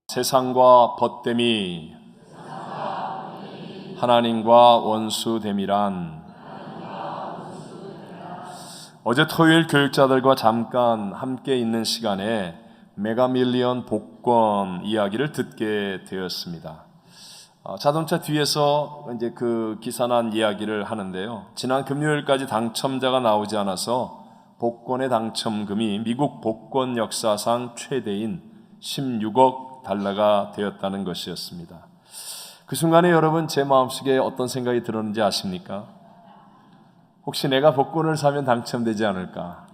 세상과 벗됨이 하나님과 원수됨이란. 어제 토요일 교육자들과 잠깐 함께 있는 시간에 메가밀리언 복권 이야기를 듣게 되었습니다. 자동차 뒤에서 이제 그 기사난 이야기를 하는데요. 지난 금요일까지 당첨자가 나오지 않아서 복권의 당첨금이 미국 복권 역사상 최대인 16억 달러가 되었다는 것이었습니다. 그 순간에 여러분 제 마음속에 어떤 생각이 들었는지 아십니까? 혹시 내가 복권을 사면 당첨되지 않을까?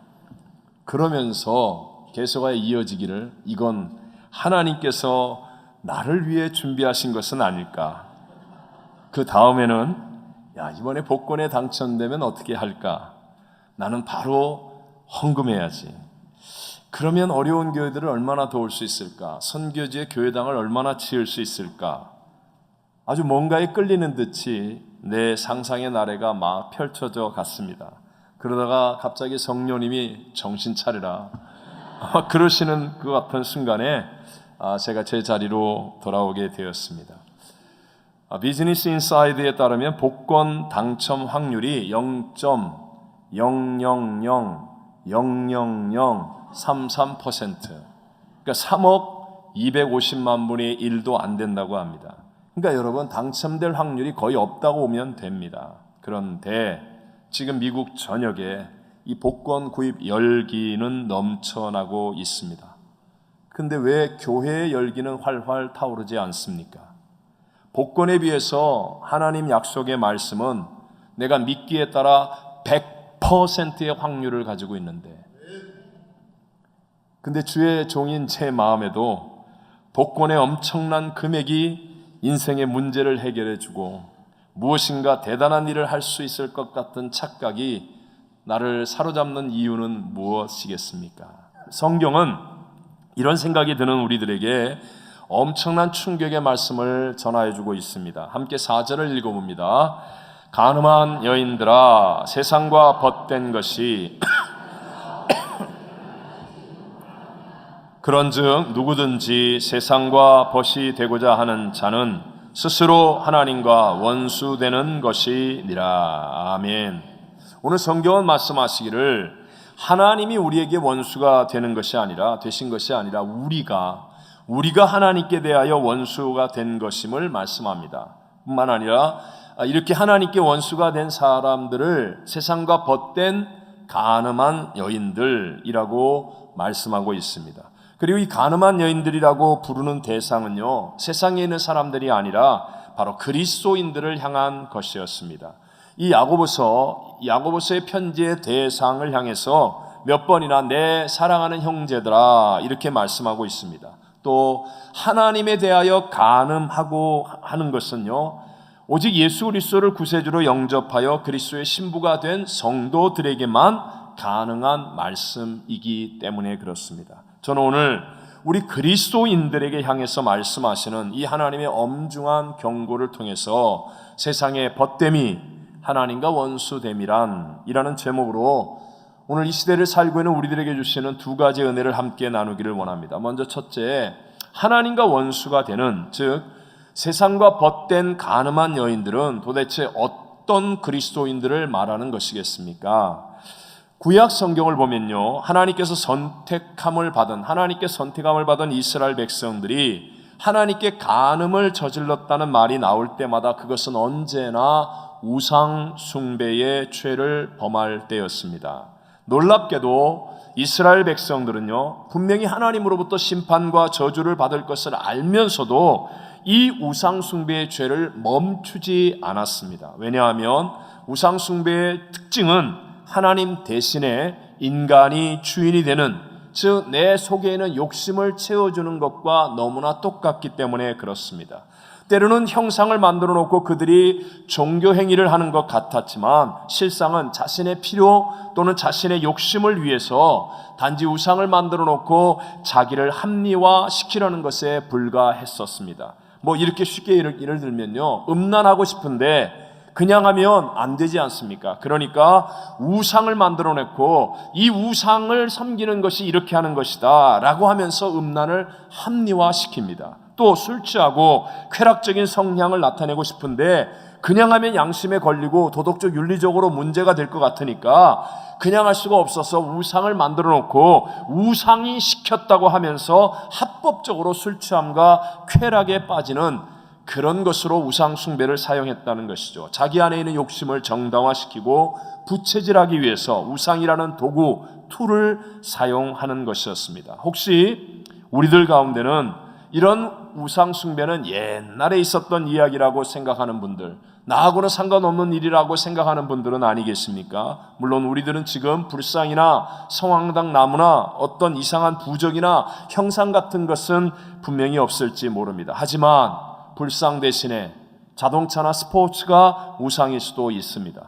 그러면서 계속하여 이어지기를 이건 하나님께서 나를 위해 준비하신 것은 아닐까? 그 다음에는 이번에 복권에 당첨되면 어떻게 할까? 나는 바로 헌금해야지. 그러면 어려운 교회들을 얼마나 도울 수 있을까? 선교지의 교회당을 얼마나 지을 수 있을까? 아주 뭔가에 끌리는 듯이 내 상상의 나래가 막 펼쳐져 갔습니다. 그러다가 갑자기 성령님이 정신 차리라 그러시는 그 같은 순간에 제가 제 자리로 돌아오게 되었습니다. 비즈니스 인사이드에 따르면 복권 당첨 확률이 0.0000033%, 그러니까 3억 250만 분의 1도 안 된다고 합니다. 그러니까 여러분 당첨될 확률이 거의 없다고 보면 됩니다. 그런데 지금 미국 전역에 이 복권 구입 열기는 넘쳐나고 있습니다. 근데 왜 교회의 열기는 활활 타오르지 않습니까? 복권에 비해서 하나님 약속의 말씀은 내가 믿기에 따라 100%의 확률을 가지고 있는데, 근데 주의 종인 제 마음에도 복권의 엄청난 금액이 인생의 문제를 해결해 주고 무엇인가 대단한 일을 할 수 있을 것 같은 착각이 나를 사로잡는 이유는 무엇이겠습니까? 성경은 이런 생각이 드는 우리들에게 엄청난 충격의 말씀을 전하여 주고 있습니다. 함께 4절을 읽어봅니다. 간음한 여인들아, 세상과 벗된 것이 그런즉 누구든지 세상과 벗이 되고자 하는 자는 스스로 하나님과 원수되는 것이니라. 아멘. 오늘 성경은 말씀하시기를 하나님이 우리에게 원수가 되는 것이 아니라, 되신 것이 아니라 우리가 하나님께 대하여 원수가 된 것임을 말씀합니다. 뿐만 아니라 이렇게 하나님께 원수가 된 사람들을 세상과 벗된 간음한 여인들이라고 말씀하고 있습니다. 그리고 이 간음한 여인들이라고 부르는 대상은요, 세상에 있는 사람들이 아니라 바로 그리스도인들을 향한 것이었습니다. 이 야고보서의 편지의 대상을 향해서 몇 번이나 내 사랑하는 형제들아 이렇게 말씀하고 있습니다. 또 하나님에 대하여 간음하고 하는 것은요, 오직 예수 그리스도를 구세주로 영접하여 그리스도의 신부가 된 성도들에게만 가능한 말씀이기 때문에 그렇습니다. 저는 오늘 우리 그리스도인들에게 향해서 말씀하시는 이 하나님의 엄중한 경고를 통해서 세상의 벗됨이 하나님과 원수됨이란 이라는 제목으로 오늘 이 시대를 살고 있는 우리들에게 주시는 두 가지 은혜를 함께 나누기를 원합니다. 먼저 첫째, 하나님과 원수가 되는, 즉 세상과 벗된 간음한 여인들은 도대체 어떤 그리스도인들을 말하는 것이겠습니까? 구약 성경을 보면요, 하나님께 선택함을 받은 이스라엘 백성들이 하나님께 간음을 저질렀다는 말이 나올 때마다 그것은 언제나 우상 숭배의 죄를 범할 때였습니다. 놀랍게도 이스라엘 백성들은요, 분명히 하나님으로부터 심판과 저주를 받을 것을 알면서도 이 우상 숭배의 죄를 멈추지 않았습니다. 왜냐하면 우상 숭배의 특징은 하나님 대신에 인간이 주인이 되는, 즉 내 속에 있는 욕심을 채워주는 것과 너무나 똑같기 때문에 그렇습니다. 때로는 형상을 만들어 놓고 그들이 종교 행위를 하는 것 같았지만 실상은 자신의 필요 또는 자신의 욕심을 위해서 단지 우상을 만들어 놓고 자기를 합리화시키려는 것에 불과했었습니다. 이렇게 쉽게 예를 들면요, 음란하고 싶은데 그냥 하면 안 되지 않습니까? 그러니까 우상을 만들어냈고 이 우상을 섬기는 것이 이렇게 하는 것이다 라고 하면서 음란을 합리화시킵니다. 또 술 취하고 쾌락적인 성향을 나타내고 싶은데 그냥 하면 양심에 걸리고 도덕적 윤리적으로 문제가 될 것 같으니까 그냥 할 수가 없어서 우상을 만들어 놓고 우상이 시켰다고 하면서 합법적으로 술 취함과 쾌락에 빠지는 그런 것으로 우상 숭배를 사용했다는 것이죠. 자기 안에 있는 욕심을 정당화시키고 부채질하기 위해서 우상이라는 도구, 툴을 사용하는 것이었습니다. 혹시 우리들 가운데는 이런 우상 숭배는 옛날에 있었던 이야기라고 생각하는 분들, 나하고는 상관없는 일이라고 생각하는 분들은 아니겠습니까? 물론 우리들은 지금 불상이나 성황당 나무나 어떤 이상한 부적이나 형상 같은 것은 분명히 없을지 모릅니다. 하지만 불상 대신에 자동차나 스포츠가 우상일 수도 있습니다.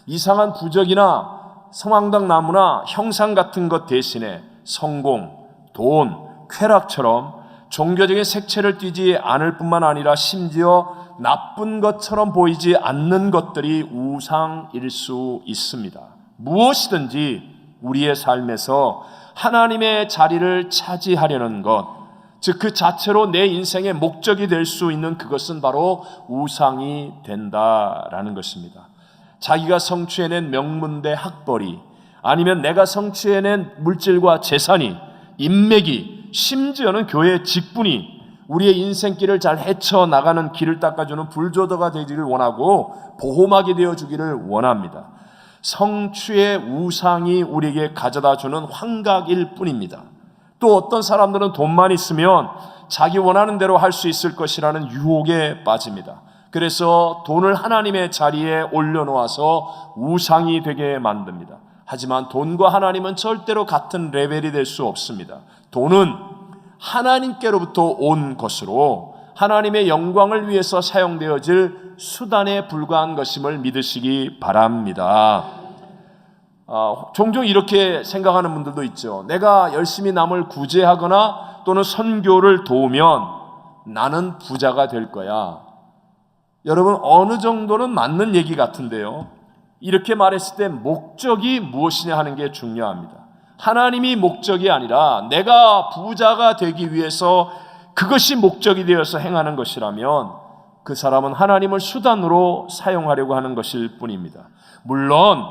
이상한 부적이나 성황당 나무나 형상 같은 것 대신에 성공, 돈, 쾌락처럼 종교적인 색채를 띠지 않을 뿐만 아니라 심지어 나쁜 것처럼 보이지 않는 것들이 우상일 수 있습니다. 무엇이든지 우리의 삶에서 하나님의 자리를 차지하려는 것, 즉 그 자체로 내 인생의 목적이 될 수 있는 그것은 바로 우상이 된다라는 것입니다. 자기가 성취해낸 명문대 학벌이, 아니면 내가 성취해낸 물질과 재산이, 인맥이, 심지어는 교회의 직분이 우리의 인생길을 잘 헤쳐나가는 길을 닦아주는 불조더가 되기를 원하고 보호막이 되어주기를 원합니다. 성취의 우상이 우리에게 가져다주는 환각일 뿐입니다. 또 어떤 사람들은 돈만 있으면 자기 원하는 대로 할 수 있을 것이라는 유혹에 빠집니다. 그래서 돈을 하나님의 자리에 올려놓아서 우상이 되게 만듭니다. 하지만 돈과 하나님은 절대로 같은 레벨이 될 수 없습니다. 돈은 하나님께로부터 온 것으로 하나님의 영광을 위해서 사용되어질 수단에 불과한 것임을 믿으시기 바랍니다. 종종 이렇게 생각하는 분들도 있죠. 내가 열심히 남을 구제하거나 또는 선교를 도우면 나는 부자가 될 거야. 여러분, 어느 정도는 맞는 얘기 같은데요. 이렇게 말했을 때 목적이 무엇이냐 하는 게 중요합니다. 하나님이 목적이 아니라 내가 부자가 되기 위해서 그것이 목적이 되어서 행하는 것이라면 그 사람은 하나님을 수단으로 사용하려고 하는 것일 뿐입니다. 물론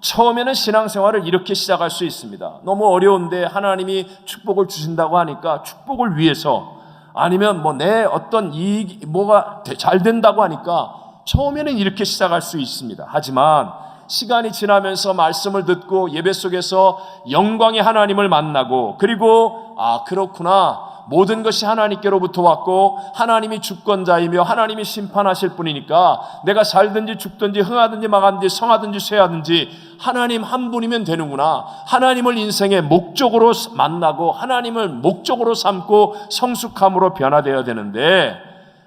처음에는 신앙생활을 이렇게 시작할 수 있습니다. 너무 어려운데 하나님이 축복을 주신다고 하니까 축복을 위해서, 아니면 내 어떤 이익, 뭐가 잘 된다고 하니까 처음에는 이렇게 시작할 수 있습니다. 하지만 시간이 지나면서 말씀을 듣고 예배 속에서 영광의 하나님을 만나고, 그리고 그렇구나, 모든 것이 하나님께로부터 왔고 하나님이 주권자이며 하나님이 심판하실 분이니까 내가 살든지 죽든지 흥하든지 망하든지 성하든지 쇠하든지 하나님 한 분이면 되는구나. 하나님을 인생의 목적으로 만나고 하나님을 목적으로 삼고 성숙함으로 변화되어야 되는데,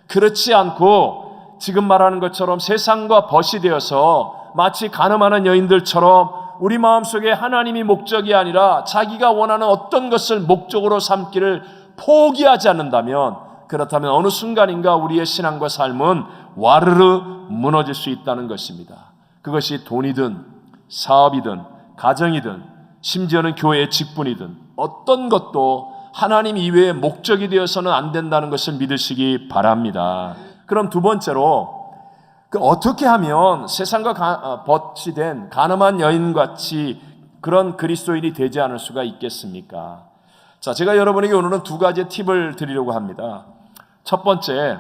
그렇지 않고 지금 말하는 것처럼 세상과 벗이 되어서 마치 가늠하는 여인들처럼 우리 마음속에 하나님이 목적이 아니라 자기가 원하는 어떤 것을 목적으로 삼기를 포기하지 않는다면, 그렇다면 어느 순간인가 우리의 신앙과 삶은 와르르 무너질 수 있다는 것입니다. 그것이 돈이든 사업이든 가정이든 심지어는 교회의 직분이든 어떤 것도 하나님 이외의 목적이 되어서는 안 된다는 것을 믿으시기 바랍니다. 그럼 두 번째로, 어떻게 하면 세상과 벗이 된 가늠한 여인같이 그런 그리스도인이 되지 않을 수가 있겠습니까? 자, 제가 여러분에게 오늘은 두 가지 팁을 드리려고 합니다. 첫 번째,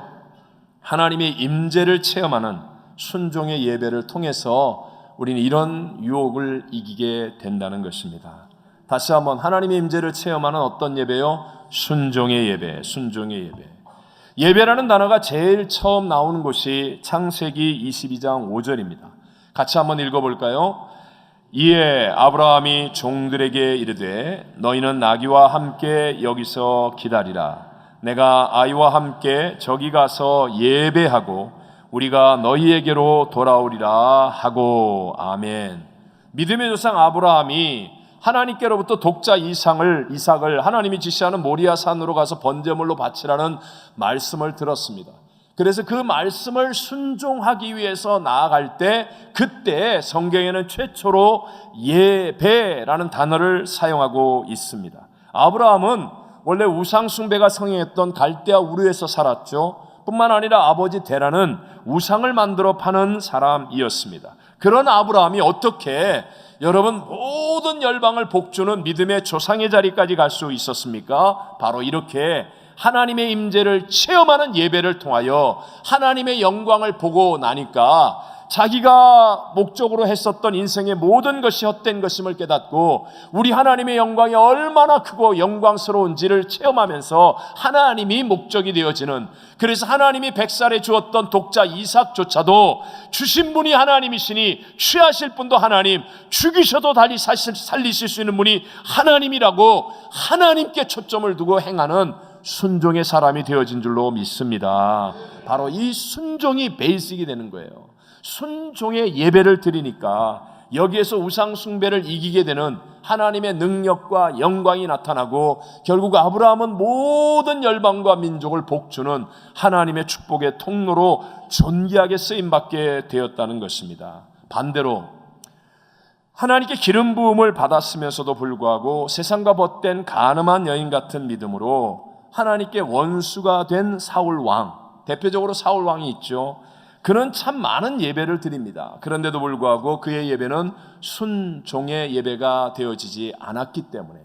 하나님의 임재를 체험하는 순종의 예배를 통해서 우리는 이런 유혹을 이기게 된다는 것입니다. 다시 한번, 하나님의 임재를 체험하는 어떤 예배요? 순종의 예배, 순종의 예배. 예배라는 단어가 제일 처음 나오는 곳이 창세기 22장 5절입니다. 같이 한번 읽어볼까요? 이에 아브라함이 종들에게 이르되 너희는 나귀와 함께 여기서 기다리라. 내가 아이와 함께 저기 가서 예배하고 우리가 너희에게로 돌아오리라 하고. 아멘. 믿음의 조상 아브라함이 하나님께로부터 독자 이삭을 하나님이 지시하는 모리아 산으로 가서 번제물로 바치라는 말씀을 들었습니다. 그래서 그 말씀을 순종하기 위해서 나아갈 때, 그때 성경에는 최초로 예배라는 단어를 사용하고 있습니다. 아브라함은 원래 우상 숭배가 성행했던 갈대아 우르에서 살았죠. 뿐만 아니라 아버지 데라는 우상을 만들어 파는 사람이었습니다. 그런 아브라함이 어떻게 여러분 모든 열방을 복주는 믿음의 조상의 자리까지 갈 수 있었습니까? 바로 이렇게 하나님의 임재를 체험하는 예배를 통하여 하나님의 영광을 보고 나니까 자기가 목적으로 했었던 인생의 모든 것이 헛된 것임을 깨닫고 우리 하나님의 영광이 얼마나 크고 영광스러운지를 체험하면서 하나님이 목적이 되어지는, 그래서 하나님이 백살에 주었던 독자 이삭조차도 주신 분이 하나님이시니 취하실 분도 하나님, 죽이셔도 달리 살리실 수 있는 분이 하나님이라고 하나님께 초점을 두고 행하는 순종의 사람이 되어진 줄로 믿습니다. 바로 이 순종이 베이직이 되는 거예요. 순종의 예배를 드리니까 여기에서 우상 숭배를 이기게 되는 하나님의 능력과 영광이 나타나고 결국 아브라함은 모든 열방과 민족을 복주는 하나님의 축복의 통로로 존귀하게 쓰임받게 되었다는 것입니다. 반대로 하나님께 기름 부음을 받았으면서도 불구하고 세상과 벗된 가늠한 여인 같은 믿음으로 하나님께 원수가 된 사울 왕, 대표적으로 사울 왕이 있죠. 그는 참 많은 예배를 드립니다. 그런데도 불구하고 그의 예배는 순종의 예배가 되어지지 않았기 때문에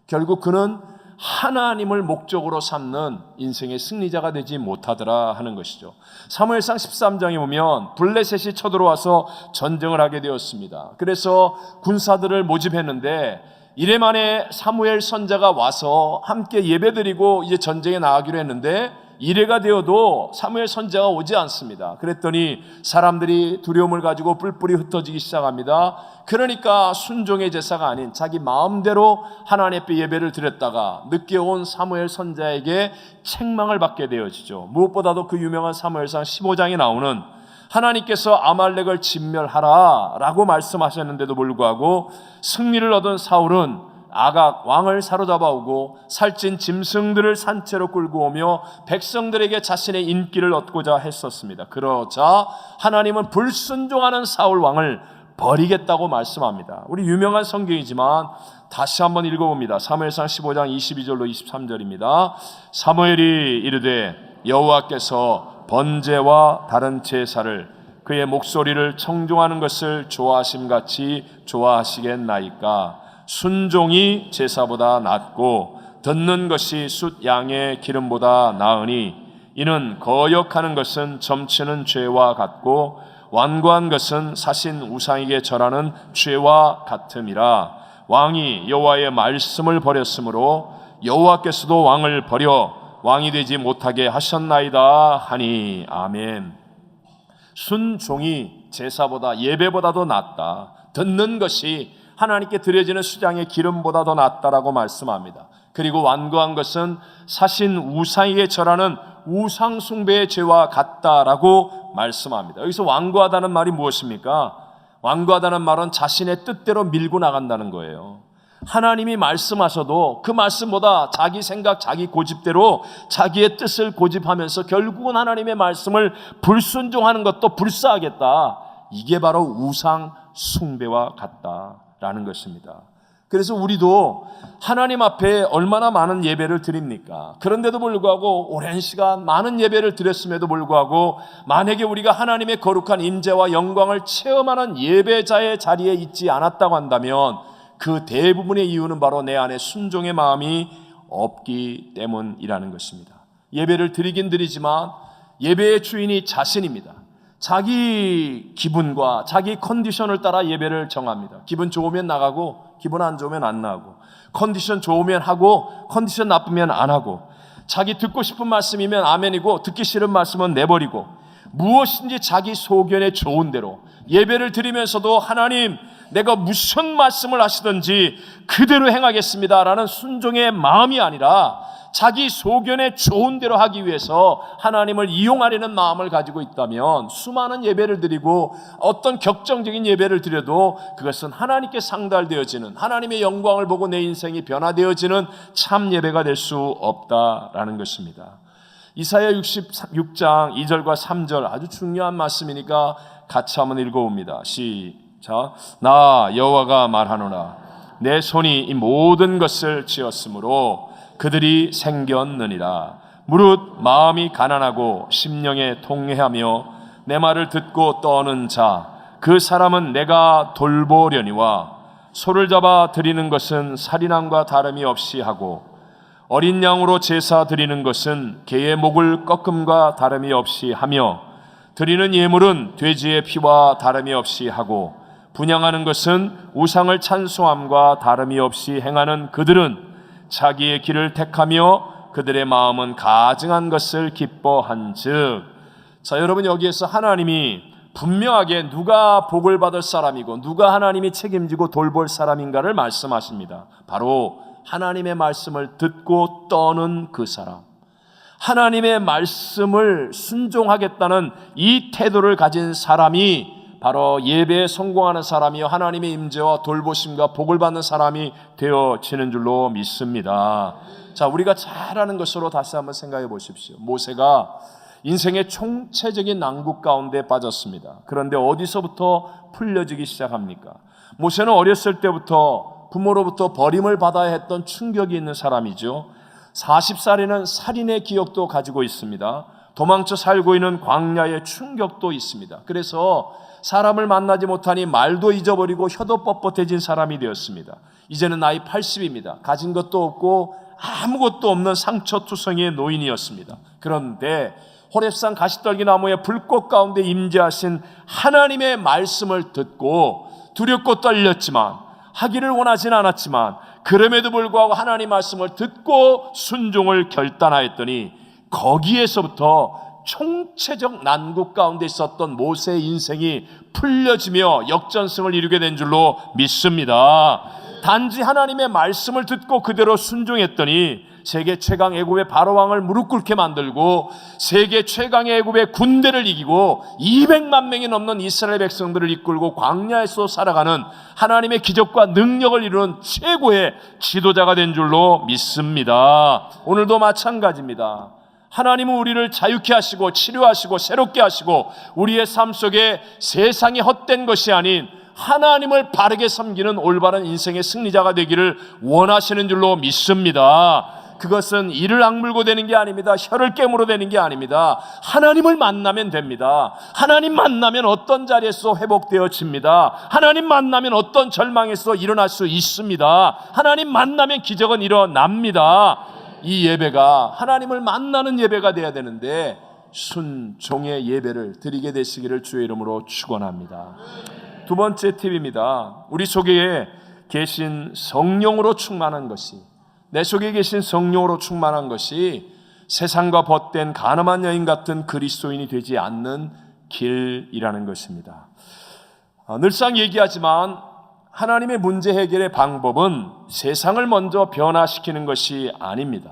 결국 그는 하나님을 목적으로 삼는 인생의 승리자가 되지 못하더라 하는 것이죠. 사무엘상 13장에 보면 블레셋이 쳐들어와서 전쟁을 하게 되었습니다. 그래서 군사들을 모집했는데 이래 만에 사무엘 선자가 와서 함께 예배드리고 이제 전쟁에 나가기로 했는데 이래가 되어도 사무엘 선지자가 오지 않습니다. 그랬더니 사람들이 두려움을 가지고 뿔뿔이 흩어지기 시작합니다. 그러니까 순종의 제사가 아닌 자기 마음대로 하나님 앞에 예배를 드렸다가 늦게 온 사무엘 선지자에게 책망을 받게 되어지죠. 무엇보다도 그 유명한 사무엘상 15장에 나오는 하나님께서 아말렉을 진멸하라 라고 말씀하셨는데도 불구하고 승리를 얻은 사울은 아각 왕을 사로잡아 오고 살찐 짐승들을 산채로 끌고 오며 백성들에게 자신의 인기를 얻고자 했었습니다. 그러자 하나님은 불순종하는 사울 왕을 버리겠다고 말씀합니다. 우리 유명한 성경이지만 다시 한번 읽어봅니다. 사무엘상 15장 22절로 23절입니다. 사무엘이 이르되 여호와께서 번제와 다른 제사를 그의 목소리를 청종하는 것을 좋아하심같이 좋아하시겠나이까. 순종이 제사보다 낫고 듣는 것이 숫 양의 기름보다 나으니 이는 거역하는 것은 점치는 죄와 같고 완고한 것은 사신 우상에게 절하는 죄와 같음이라. 왕이 여호와의 말씀을 버렸으므로 여호와께서도 왕을 버려 왕이 되지 못하게 하셨나이다 하니. 아멘. 순종이 제사보다 예배보다도 낫다. 듣는 것이 하나님께 드려지는 수장의 기름보다 더 낫다라고 말씀합니다. 그리고 완고한 것은 사신 우상에게 절하는 우상 숭배의 죄와 같다라고 말씀합니다. 여기서 완고하다는 말이 무엇입니까? 완고하다는 말은 자신의 뜻대로 밀고 나간다는 거예요. 하나님이 말씀하셔도 그 말씀보다 자기 생각, 자기 고집대로 자기의 뜻을 고집하면서 결국은 하나님의 말씀을 불순종하는 것도 불사하겠다. 이게 바로 우상 숭배와 같다라는 것입니다. 그래서 우리도 하나님 앞에 얼마나 많은 예배를 드립니까? 그런데도 불구하고 오랜 시간 많은 예배를 드렸음에도 불구하고 만약에 우리가 하나님의 거룩한 임재와 영광을 체험하는 예배자의 자리에 있지 않았다고 한다면 그 대부분의 이유는 바로 내 안에 순종의 마음이 없기 때문이라는 것입니다. 예배를 드리긴 드리지만 예배의 주인이 자신입니다. 자기 기분과 자기 컨디션을 따라 예배를 정합니다. 기분 좋으면 나가고 기분 안 좋으면 안 나가고, 컨디션 좋으면 하고 컨디션 나쁘면 안 하고, 자기 듣고 싶은 말씀이면 아멘이고 듣기 싫은 말씀은 내버리고, 무엇인지 자기 소견에 좋은 대로 예배를 드리면서도 하나님 내가 무슨 말씀을 하시든지 그대로 행하겠습니다 라는 순종의 마음이 아니라 자기 소견에 좋은 대로 하기 위해서 하나님을 이용하려는 마음을 가지고 있다면 수많은 예배를 드리고 어떤 격정적인 예배를 드려도 그것은 하나님께 상달되어지는, 하나님의 영광을 보고 내 인생이 변화되어지는 참 예배가 될 수 없다라는 것입니다. 이사야 66장 2절과 3절 아주 중요한 말씀이니까 같이 한번 읽어봅니다. 시작. 나 여호와가 말하노라. 내 손이 이 모든 것을 지었으므로 그들이 생겼느니라. 무릇 마음이 가난하고 심령에 통회하며 내 말을 듣고 떠는 자, 그 사람은 내가 돌보려니와 소를 잡아 드리는 것은 살인함과 다름이 없이 하고 어린 양으로 제사 드리는 것은 개의 목을 꺾음과 다름이 없이 하며 드리는 예물은 돼지의 피와 다름이 없이 하고 분향하는 것은 우상을 찬송함과 다름이 없이 행하는 그들은 자기의 길을 택하며 그들의 마음은 가증한 것을 기뻐한즉. 자, 여러분, 여기에서 하나님이 분명하게 누가 복을 받을 사람이고 누가 하나님이 책임지고 돌볼 사람인가를 말씀하십니다. 바로 하나님의 말씀을 듣고 떠는 그 사람, 하나님의 말씀을 순종하겠다는 이 태도를 가진 사람이 바로 예배에 성공하는 사람이요 하나님의 임재와 돌보심과 복을 받는 사람이 되어지는 줄로 믿습니다. 자, 우리가 잘 아는 것으로 다시 한번 생각해 보십시오. 모세가 인생의 총체적인 난국 가운데 빠졌습니다. 그런데 어디서부터 풀려지기 시작합니까? 모세는 어렸을 때부터 부모로부터 버림을 받아야 했던 충격이 있는 사람이죠. 40살에는 살인의 기억도 가지고 있습니다. 도망쳐 살고 있는 광야의 충격도 있습니다. 그래서 사람을 만나지 못하니 말도 잊어버리고 혀도 뻣뻣해진 사람이 되었습니다. 이제는 나이 80입니다. 가진 것도 없고 아무것도 없는 상처투성이의 노인이었습니다. 그런데 호렙산 가시떨기 나무의 불꽃 가운데 임재하신 하나님의 말씀을 듣고 두렵고 떨렸지만, 하기를 원하진 않았지만 그럼에도 불구하고 하나님 말씀을 듣고 순종을 결단하였더니 거기에서부터 총체적 난국 가운데 있었던 모세의 인생이 풀려지며 역전승을 이루게 된 줄로 믿습니다. 단지 하나님의 말씀을 듣고 그대로 순종했더니 세계 최강 애굽의 바로왕을 무릎 꿇게 만들고 세계 최강의 애굽의 군대를 이기고 200만 명이 넘는 이스라엘 백성들을 이끌고 광야에서 살아가는 하나님의 기적과 능력을 이루는 최고의 지도자가 된 줄로 믿습니다. 오늘도 마찬가지입니다. 하나님은 우리를 자유케 하시고 치료하시고 새롭게 하시고 우리의 삶 속에 세상이 헛된 것이 아닌 하나님을 바르게 섬기는 올바른 인생의 승리자가 되기를 원하시는 줄로 믿습니다. 그것은 이를 악물고 되는 게 아닙니다. 혀를 깨물어 되는 게 아닙니다. 하나님을 만나면 됩니다. 하나님 만나면 어떤 자리에서 회복되어집니다. 하나님 만나면 어떤 절망에서 일어날 수 있습니다. 하나님 만나면 기적은 일어납니다. 이 예배가 하나님을 만나는 예배가 되어야 되는데 순종의 예배를 드리게 되시기를 주의 이름으로 축원합니다. 두 번째 팁입니다. 우리 속에 계신 성령으로 충만한 것이, 내 속에 계신 성령으로 충만한 것이 세상과 벗된 가늠한 여인 같은 그리스도인이 되지 않는 길이라는 것입니다. 늘상 얘기하지만 하나님의 문제 해결의 방법은 세상을 먼저 변화시키는 것이 아닙니다.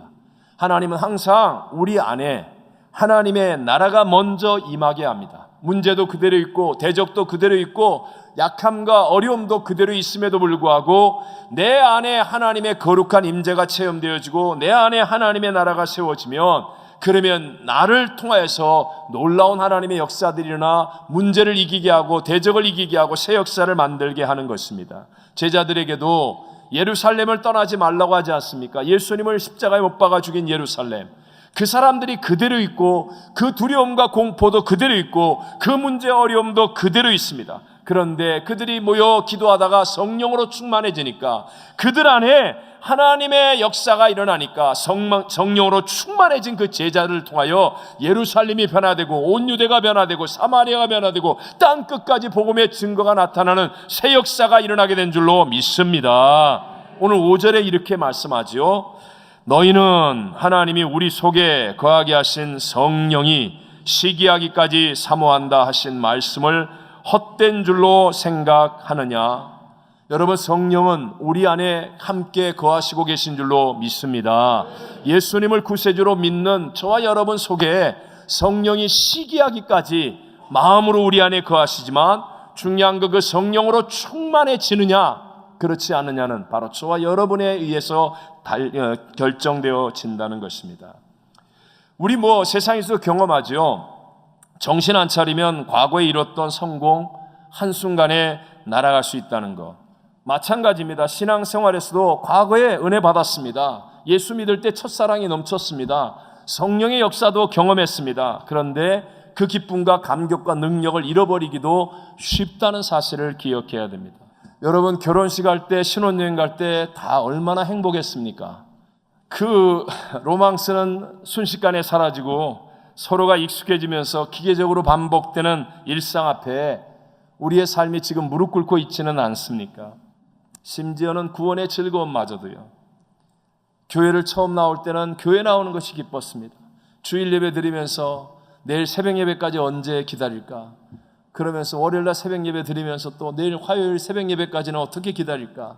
하나님은 항상 우리 안에 하나님의 나라가 먼저 임하게 합니다. 문제도 그대로 있고 대적도 그대로 있고 약함과 어려움도 그대로 있음에도 불구하고 내 안에 하나님의 거룩한 임재가 체험되어지고 내 안에 하나님의 나라가 세워지면, 그러면 나를 통하여서 놀라운 하나님의 역사들이 일어나 문제를 이기게 하고 대적을 이기게 하고 새 역사를 만들게 하는 것입니다. 제자들에게도 예루살렘을 떠나지 말라고 하지 않습니까? 예수님을 십자가에 못 박아 죽인 예루살렘, 그 사람들이 그대로 있고 그 두려움과 공포도 그대로 있고 그 문제 어려움도 그대로 있습니다. 그런데 그들이 모여 기도하다가 성령으로 충만해지니까, 그들 안에 하나님의 역사가 일어나니까 성령으로 충만해진 그 제자를 통하여 예루살렘이 변화되고 온 유대가 변화되고 사마리아가 변화되고 땅 끝까지 복음의 증거가 나타나는 새 역사가 일어나게 된 줄로 믿습니다. 오늘 5절에 이렇게 말씀하지요. 너희는 하나님이 우리 속에 거하게 하신 성령이 시기하기까지 사모한다 하신 말씀을 헛된 줄로 생각하느냐? 여러분, 성령은 우리 안에 함께 거하시고 계신 줄로 믿습니다. 예수님을 구세주로 믿는 저와 여러분 속에 성령이 시기하기까지 마음으로 우리 안에 거하시지만, 중요한 그 성령으로 충만해지느냐 그렇지 않느냐는 바로 저와 여러분에 의해서 결정되어진다는 것입니다. 우리 세상에서 경험하죠. 정신 안 차리면 과거에 이뤘던 성공 한순간에 날아갈 수 있다는 것. 마찬가지입니다. 신앙생활에서도 과거에 은혜 받았습니다. 예수 믿을 때 첫사랑이 넘쳤습니다. 성령의 역사도 경험했습니다. 그런데 그 기쁨과 감격과 능력을 잃어버리기도 쉽다는 사실을 기억해야 됩니다. 여러분, 결혼식 할 때, 신혼여행 갈 때 다 얼마나 행복했습니까? 그 로망스는 순식간에 사라지고 서로가 익숙해지면서 기계적으로 반복되는 일상 앞에 우리의 삶이 지금 무릎 꿇고 있지는 않습니까? 심지어는 구원의 즐거움마저도요. 교회를 처음 나올 때는 교회 나오는 것이 기뻤습니다. 주일 예배 드리면서 내일 새벽 예배까지 언제 기다릴까? 그러면서 월요일날 새벽 예배 드리면서 또 내일 화요일 새벽 예배까지는 어떻게 기다릴까?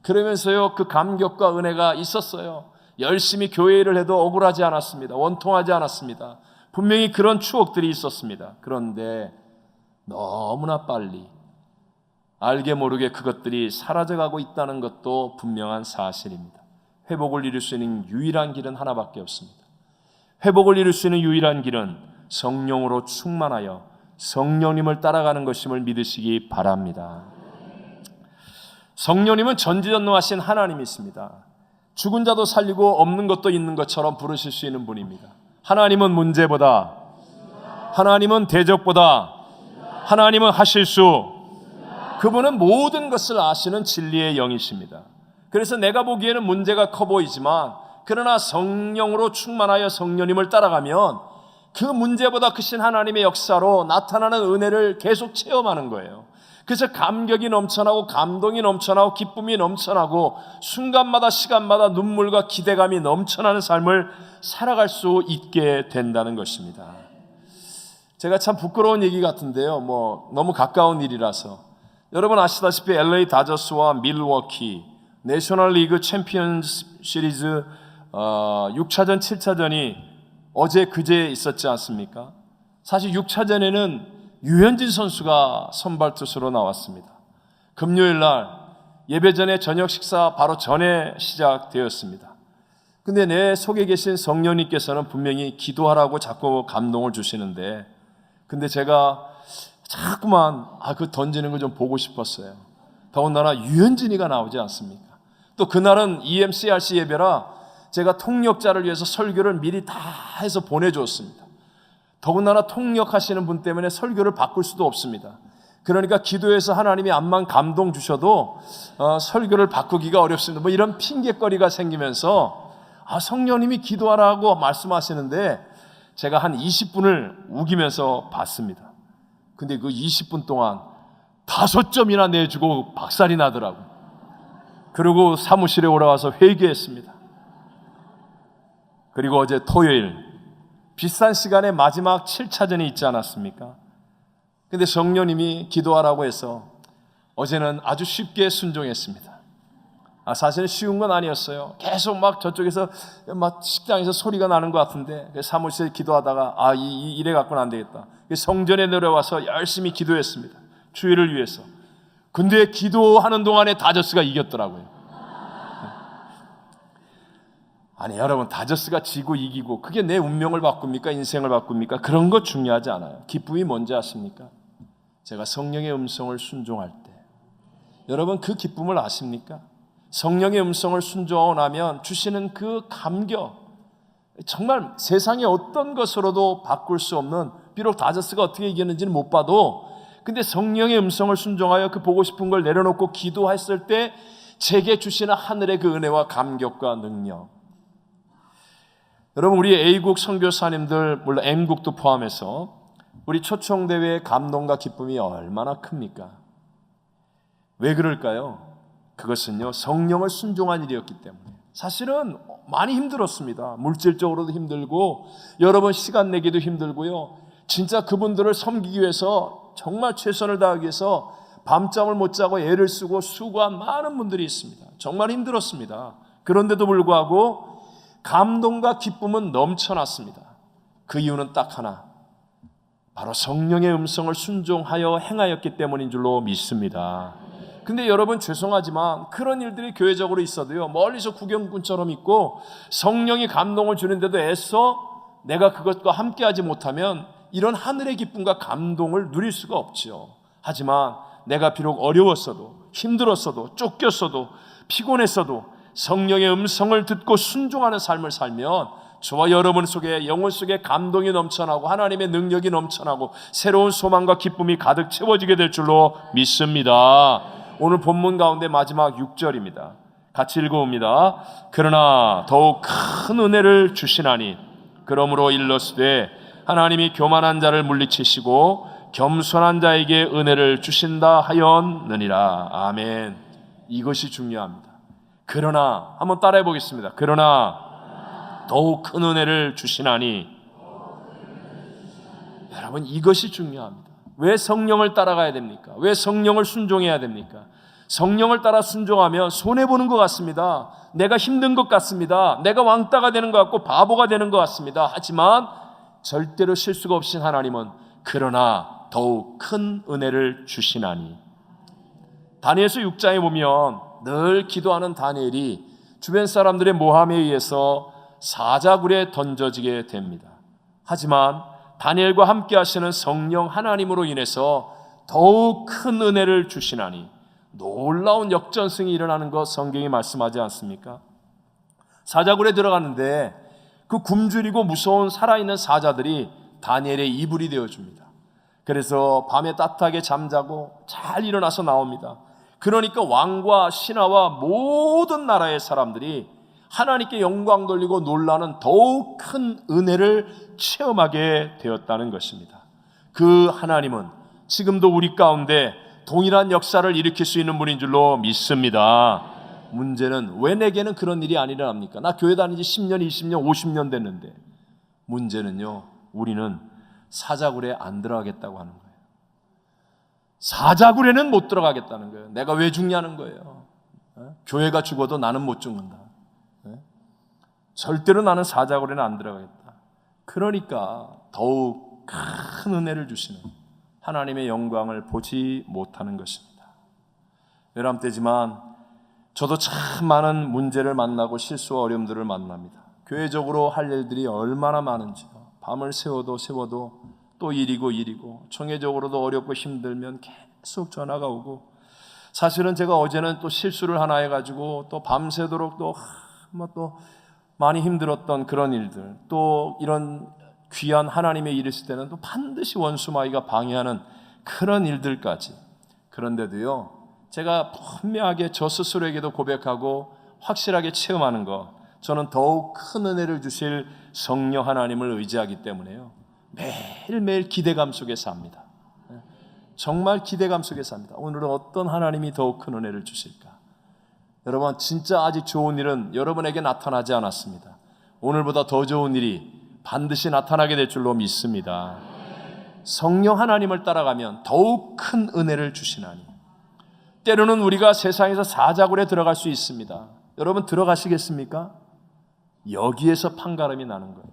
그러면서요, 그 감격과 은혜가 있었어요. 열심히 교회 일을 해도 억울하지 않았습니다. 원통하지 않았습니다. 분명히 그런 추억들이 있었습니다. 그런데 너무나 빨리 알게 모르게 그것들이 사라져가고 있다는 것도 분명한 사실입니다. 회복을 이룰 수 있는 유일한 길은 하나밖에 없습니다. 회복을 이룰 수 있는 유일한 길은 성령으로 충만하여 성령님을 따라가는 것임을 믿으시기 바랍니다. 성령님은 전지전능하신 하나님이십니다. 죽은 자도 살리고 없는 것도 있는 것처럼 부르실 수 있는 분입니다. 하나님은 문제보다, 하나님은 대적보다, 하나님은 하실 수, 그분은 모든 것을 아시는 진리의 영이십니다. 그래서 내가 보기에는 문제가 커 보이지만, 그러나 성령으로 충만하여 성령님을 따라가면 그 문제보다 크신 하나님의 역사로 나타나는 은혜를 계속 체험하는 거예요. 그래서 감격이 넘쳐나고 감동이 넘쳐나고 기쁨이 넘쳐나고 순간마다 시간마다 눈물과 기대감이 넘쳐나는 삶을 살아갈 수 있게 된다는 것입니다. 제가 참 부끄러운 얘기 같은데요. 너무 가까운 일이라서. 여러분 아시다시피 LA 다저스와 밀워키 내셔널리그 챔피언스 시리즈 6차전, 7차전이 어제 그제 있었지 않습니까? 사실 6차전에는 유현진 선수가 선발 투수로 나왔습니다. 금요일 날 예배 전에 저녁 식사 바로 전에 시작되었습니다. 근데 내 속에 계신 성령님께서는 분명히 기도하라고 자꾸 감동을 주시는데, 근데 제가 자꾸만 그 던지는 거 좀 보고 싶었어요. 더군다나 유현진이가 나오지 않습니까? 또 그날은 EMCRC 예배라 제가 통역자를 위해서 설교를 미리 다 해서 보내줬습니다. 더군다나 통역하시는 분 때문에 설교를 바꿀 수도 없습니다. 그러니까 기도해서 하나님이 암만 감동 주셔도 설교를 바꾸기가 어렵습니다. 이런 핑계거리가 생기면서 성령님이 기도하라고 말씀하시는데 제가 한 20분을 우기면서 봤습니다. 근데 그 20분 동안 5점이나 내주고 박살이 나더라고요. 그리고 사무실에 올라와서 회개했습니다. 그리고 어제 토요일 비슷한 시간에 마지막 7차전이 있지 않았습니까? 근데 성령님이 기도하라고 해서 어제는 아주 쉽게 순종했습니다. 사실은 쉬운 건 아니었어요. 계속 저쪽에서 식당에서 소리가 나는 것 같은데 사무실에 기도하다가 이래 갖고는 안 되겠다. 성전에 내려와서 열심히 기도했습니다. 주의를 위해서. 근데 기도하는 동안에 다저스가 이겼더라고요. 아니 여러분, 다저스가 지고 이기고 그게 내 운명을 바꿉니까? 인생을 바꿉니까? 그런 거 중요하지 않아요. 기쁨이 뭔지 아십니까? 제가 성령의 음성을 순종할 때, 여러분 그 기쁨을 아십니까? 성령의 음성을 순종하고 나면 주시는 그 감격, 정말 세상의 어떤 것으로도 바꿀 수 없는, 비록 다저스가 어떻게 이겼는지는 못 봐도, 근데 성령의 음성을 순종하여 그 보고 싶은 걸 내려놓고 기도했을 때 제게 주시는 하늘의 그 은혜와 감격과 능력. 여러분, 우리 A국 선교사님들, 물론 M국도 포함해서 우리 초청대회의 감동과 기쁨이 얼마나 큽니까? 왜 그럴까요? 그것은요, 성령을 순종한 일이었기 때문에. 사실은 많이 힘들었습니다. 물질적으로도 힘들고 여러 번 시간 내기도 힘들고요. 진짜 그분들을 섬기기 위해서 정말 최선을 다하기 위해서 밤잠을 못 자고 애를 쓰고 수고한 많은 분들이 있습니다. 정말 힘들었습니다. 그런데도 불구하고 감동과 기쁨은 넘쳐났습니다. 그 이유는 딱 하나, 바로 성령의 음성을 순종하여 행하였기 때문인 줄로 믿습니다. 근데 여러분 죄송하지만 그런 일들이 교회적으로 있어도요, 멀리서 구경꾼처럼 있고 성령이 감동을 주는데도 애써 내가 그것과 함께하지 못하면 이런 하늘의 기쁨과 감동을 누릴 수가 없지요. 하지만 내가 비록 어려웠어도 힘들었어도 쫓겼어도 피곤했어도 성령의 음성을 듣고 순종하는 삶을 살면 저와 여러분 속에, 영혼 속에 감동이 넘쳐나고 하나님의 능력이 넘쳐나고 새로운 소망과 기쁨이 가득 채워지게 될 줄로 믿습니다. 오늘 본문 가운데 마지막 6절입니다. 같이 읽어봅니다. 그러나 더욱 큰 은혜를 주시나니 그러므로 일러스되 하나님이 교만한 자를 물리치시고 겸손한 자에게 은혜를 주신다 하였느니라. 아멘. 이것이 중요합니다. 그러나 한번 따라해 보겠습니다. 그러나 더욱 큰 은혜를 주시나니. 여러분, 이것이 중요합니다. 왜 성령을 따라가야 됩니까? 왜 성령을 순종해야 됩니까? 성령을 따라 순종하면 손해보는 것 같습니다. 내가 힘든 것 같습니다. 내가 왕따가 되는 것 같고 바보가 되는 것 같습니다. 하지만 절대로 실수가 없으신 하나님은 그러나 더욱 큰 은혜를 주시나니. 다니엘서 6장에 보면 늘 기도하는 다니엘이 주변 사람들의 모함에 의해서 사자굴에 던져지게 됩니다. 하지만 다니엘과 함께 하시는 성령 하나님으로 인해서 더욱 큰 은혜를 주시나니 놀라운 역전승이 일어나는 것 성경이 말씀하지 않습니까? 사자굴에 들어가는데 그 굶주리고 무서운 살아있는 사자들이 다니엘의 이불이 되어줍니다. 그래서 밤에 따뜻하게 잠자고 잘 일어나서 나옵니다. 그러니까 왕과 신하와 모든 나라의 사람들이 하나님께 영광 돌리고 놀라는 더욱 큰 은혜를 체험하게 되었다는 것입니다. 그 하나님은 지금도 우리 가운데 동일한 역사를 일으킬 수 있는 분인 줄로 믿습니다. 문제는 왜 내게는 그런 일이 안 일어납니까? 나 교회 다닌 지 10년, 20년, 50년 됐는데. 문제는요, 우리는 사자굴에 안 들어가겠다고 하는 거예요. 사자굴에는 못 들어가겠다는 거예요. 내가 왜 죽냐는 거예요. 교회가 죽어도 나는 못 죽는다. 절대로 나는 사자굴에는 안 들어가겠다. 그러니까 더욱 큰 은혜를 주시는 하나님의 영광을 보지 못하는 것입니다. 열람 때지만 저도 참 많은 문제를 만나고 실수와 어려움들을 만납니다. 교회적으로 할 일들이 얼마나 많은지요. 밤을 새워도 또 일이고 총회적으로도 어렵고 힘들면 계속 전화가 오고, 사실은 제가 어제는 또 실수를 하나 해가지고 또 밤새도록 또 많이 힘들었던 그런 일들, 또 이런 귀한 하나님의 일을 있을 때는 또 반드시 원수마귀가 방해하는 그런 일들까지. 그런데도요, 제가 분명하게 저 스스로에게도 고백하고 확실하게 체험하는 것, 저는 더욱 큰 은혜를 주실 성령 하나님을 의지하기 때문에요, 매일매일 기대감 속에 삽니다. 정말 기대감 속에 삽니다. 오늘은 어떤 하나님이 더욱 큰 은혜를 주실까? 여러분, 진짜 아직 좋은 일은 여러분에게 나타나지 않았습니다. 오늘보다 더 좋은 일이 반드시 나타나게 될 줄로 믿습니다. 성령 하나님을 따라가면 더욱 큰 은혜를 주시나니. 때로는 우리가 세상에서 사자굴에 들어갈 수 있습니다. 여러분, 들어가시겠습니까? 여기에서 판가름이 나는 거예요.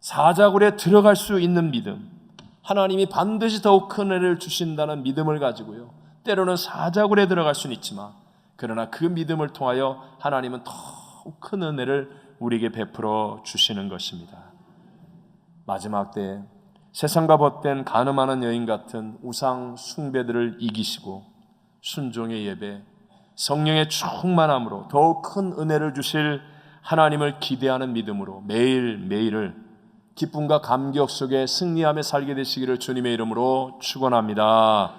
사자굴에 들어갈 수 있는 믿음, 하나님이 반드시 더욱 큰 은혜를 주신다는 믿음을 가지고요, 때로는 사자굴에 들어갈 수는 있지만, 그러나 그 믿음을 통하여 하나님은 더욱 큰 은혜를 우리에게 베풀어 주시는 것입니다. 마지막 때에 세상과 벗된 간음하는 여인 같은 우상 숭배들을 이기시고 순종의 예배, 성령의 충만함으로 더욱 큰 은혜를 주실 하나님을 기대하는 믿음으로 매일매일을 기쁨과 감격 속에 승리하며 살게 되시기를 주님의 이름으로 축원합니다.